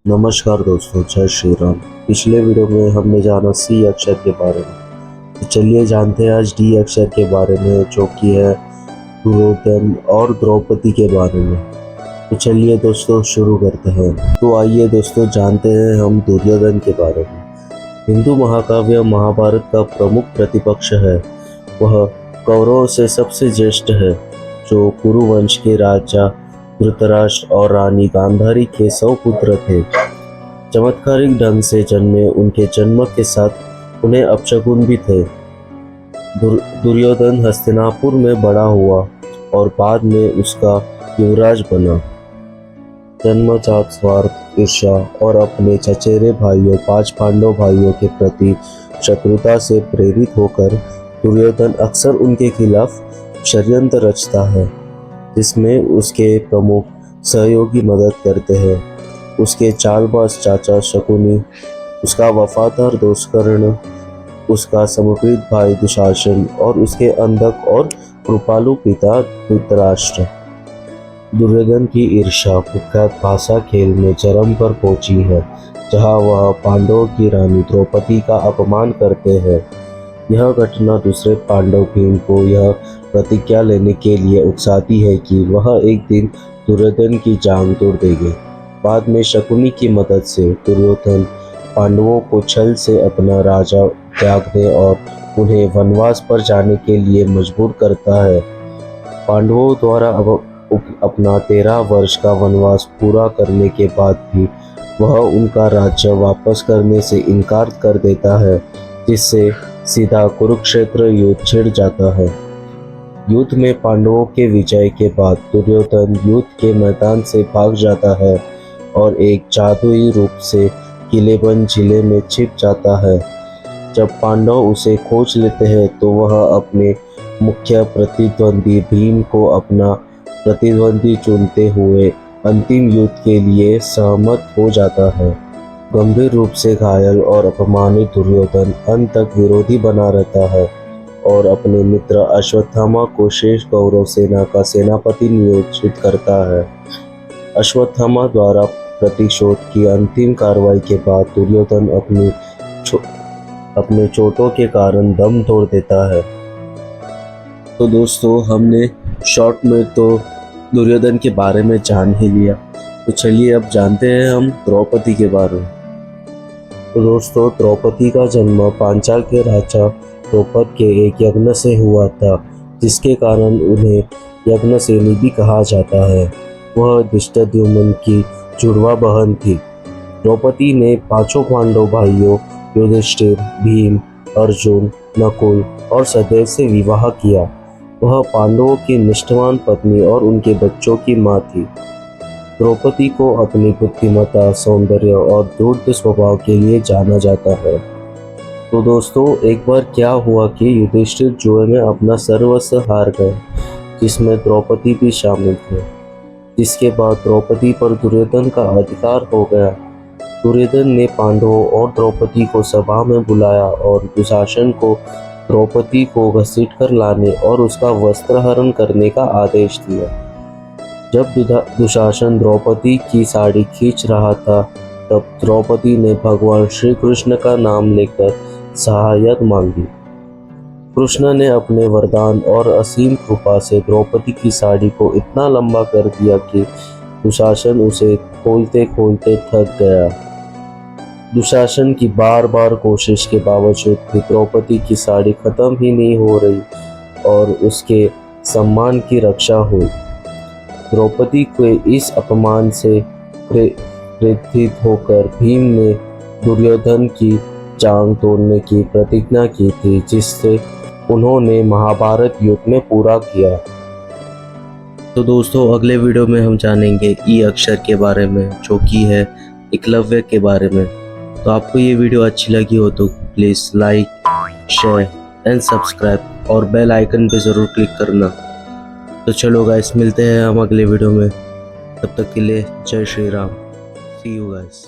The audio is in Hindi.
नमस्कार दोस्तों, जय श्री राम। पिछले वीडियो में हमने जाना सी अक्षर के बारे में, तो चलिए जानते हैं आज डी अक्षर के बारे में, जो कि है दुर्योधन और द्रौपदी के बारे में। तो चलिए दोस्तों शुरू करते हैं। तो आइए दोस्तों जानते हैं हम दुर्योधन के बारे में। हिंदू महाकाव्य महाभारत का प्रमुख प्रतिपक्ष है। वह कौरवों से सबसे ज्येष्ठ है, जो कुरुवंश के राजा धृतराष्ट्र और रानी गांधारी के 100 पुत्र थे। चमत्कारिक ढंग से जन्मे उनके जन्म के साथ उन्हें अपशकुन भी थे। दुर्योधन हस्तिनापुर में बड़ा हुआ और बाद में उसका युवराज बना। जन्मजात स्वार्थ, ईर्ष्या और अपने चचेरे भाइयों 5 पांडव भाइयों के प्रति शत्रुता से प्रेरित होकर दुर्योधन अक्सर उनके खिलाफ षड्यंत्र रचता है, जिसमें उसके प्रमुख सहयोगी मदद करते हैं। उसके चालबाज चाचा शकुनी, उसका वफादार दोस्त कर्ण, उसका समर्पित भाई दुशासन और उसके अंधक और कृपालु पिता धृतराष्ट्र। दुर्योधन की ईर्ष्या कुख्यात भाषा खेल में चरम पर पहुंची है, जहां वह पांडवों की रानी द्रौपदी का अपमान करते हैं। यह घटना दूसरे पांडव भीम को यह प्रतिज्ञा लेने के लिए उकसाती है कि वह एक दिन दुर्योधन की जांघ तोड़ देंगे। बाद में शकुनी की मदद से दुर्योधन पांडवों को छल से अपना राजा त्यागने और उन्हें वनवास पर जाने के लिए मजबूर करता है। पांडवों द्वारा अपना 13 वर्ष का वनवास पूरा करने के बाद भी वह उनका राज्य वापस करने से इनकार कर देता है, जिससे सीधा कुरुक्षेत्र युद्ध छिड़ जाता है। युद्ध में पांडवों के विजय के बाद दुर्योधन युद्ध के मैदान से भाग जाता है और एक जादुई रूप से किलेबंद जिले में छिप जाता है। जब पांडव उसे खोज लेते हैं तो वह अपने मुख्य प्रतिद्वंदी भीम को अपना प्रतिद्वंदी चुनते हुए अंतिम युद्ध के लिए सहमत हो जाता है। गंभीर रूप से घायल और अपमानित दुर्योधन अंत तक विरोधी बना रहता है और अपने मित्र अश्वत्थामा को शेष कौरव सेना का सेनापति नियोजित करता है। अश्वत्थामा द्वारा प्रतिशोध की अंतिम कार्रवाई के बाद दुर्योधन अपने चोटों के कारण दम तोड़ देता है। तो दोस्तों हमने शॉर्ट में तो दुर्योधन के बारे में जान ही लिया, तो चलिए अब जानते हैं हम द्रौपदी के बारे में। तो दोस्तों द्रौपदी का जन्म पांचाल के राजा द्रौपद के एक यज्ञ से हुआ था, जिसके कारण उन्हें यज्ञसेनी भी कहा जाता है। वह धृष्टद्युम्न की जुड़वा बहन थी। द्रौपदी ने 5 पांडव भाइयों युधिष्ठिर, भीम, अर्जुन, नकुल और सहदेव से विवाह किया। वह पांडवों की निष्ठावान पत्नी और उनके बच्चों की माँ थी। द्रौपदी को अपनी बुद्धिमत्ता, सौंदर्य और दृढ़ स्वभाव के लिए जाना जाता है। तो दोस्तों एक बार क्या हुआ कि युधिष्ठिर जुए में अपना सर्वस्व हार गए, जिसमें द्रौपदी भी शामिल थे। जिसके बाद द्रौपदी पर दुर्योधन का अधिकार हो गया। दुर्योधन ने पांडवों और द्रौपदी को सभा में बुलाया और दुशासन को द्रौपदी को घसीटकर लाने और उसका वस्त्रहरण करने का आदेश दिया। जब दुशासन द्रौपदी की साड़ी खींच रहा था, तब द्रौपदी ने भगवान श्री कृष्ण का नाम लेकर सहायता मांगी। कृष्ण ने अपने वरदान और असीम कृपा से द्रौपदी की साड़ी को इतना लंबा कर दिया कि दुशासन उसे खोलते खोलते थक गया। दुशासन की बार बार कोशिश के बावजूद भी द्रौपदी की साड़ी खत्म ही नहीं हो रही और उसके सम्मान की रक्षा हुई। द्रौपदी के इस अपमान से प्रेरित होकर भीम ने दुर्योधन की जांघ तोड़ने की प्रतिज्ञा की थी, जिससे उन्होंने महाभारत युद्ध में पूरा किया। तो दोस्तों अगले वीडियो में हम जानेंगे ई अक्षर के बारे में, जो कि है एकलव्य के बारे में। तो आपको ये वीडियो अच्छी लगी हो तो please like, share and subscribe और बेल आइकन पे ज़रूर क्लिक करना। तो चलो गाइस, मिलते हैं हम अगले वीडियो में। तब तक के लिए जय श्री राम। सी यू गाइस।